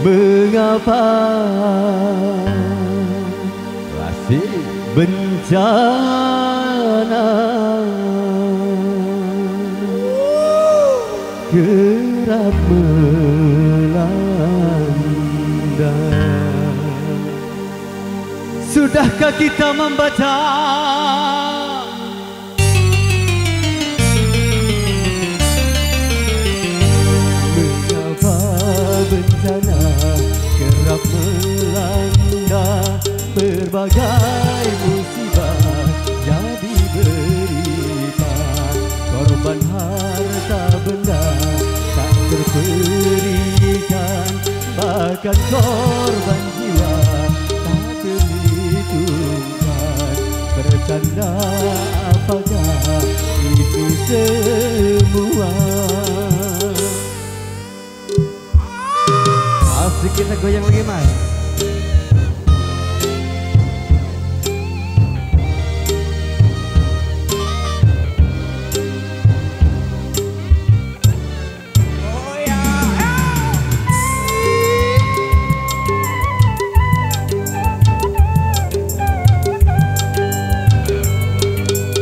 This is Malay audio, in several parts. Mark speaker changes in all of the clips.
Speaker 1: Mengapa bencana kerap melanda? Sudahkah kita membaca mengapa bencana kerap melanda? Berbagai musibah jadi berita, korban harta benda tak terperikan, bahkan korban jiwa tak terhitungkan. Pertanda apakah itu semua? Asik kita goyang lagi mas.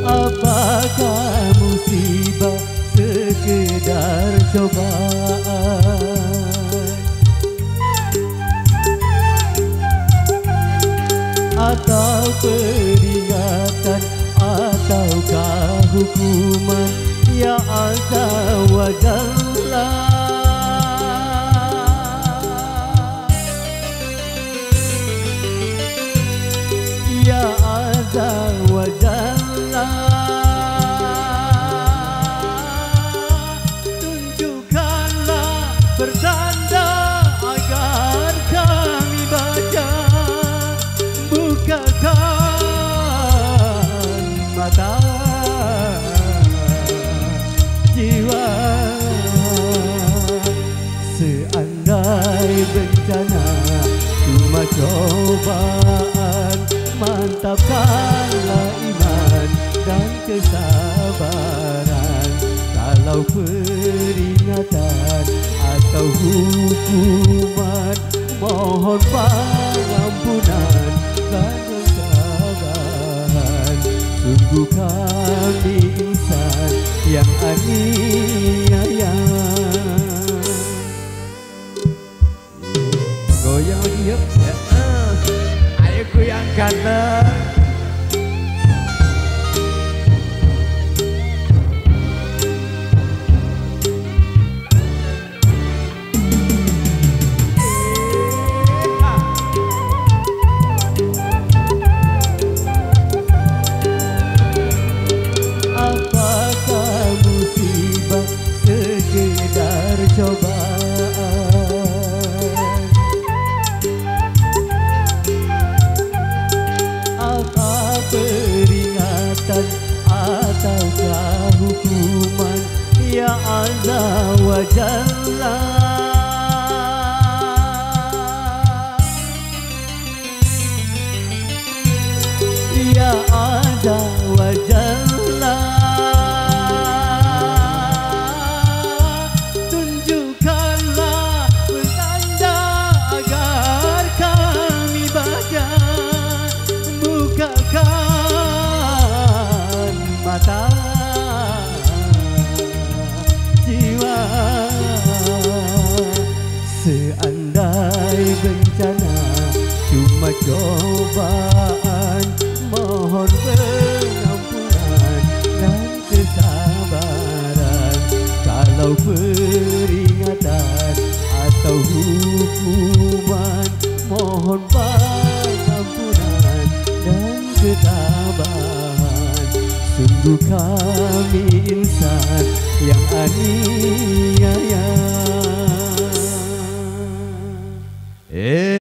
Speaker 1: Apakah musibah sekedar cobaan, atau peringatan, ataukah hukuman? Ya Azza wa Jalla, Ya Azza wa Jalla, tunjukkanlah pertanda agar kami baca. Bukakan mata jiwa. Seandai bencana cuma cobaan, mantapkanlah iman dan kesabaran. Kalau peringatan atau hukuman, mohon pengampunan dan kesabaran. Sungguh kami insan yang aniaya. Goyang lagi yuk. Ayo goyangkan lah. Apakah musibah sekedar cobaan, apa peringatan ataukah hukuman? Ya Azza wa Jalla, Ya Azza wa Jalla, tunjukkanlah pertanda agar kami baca. Bukakan mata jiwa. Seandai bencana cuma cobaan, mohon pengampunan dan kesabaran. Kalau peringatan atau hukuman, mohon pengampunan dan ketabahan. Sungguh kami insan yang aniaya.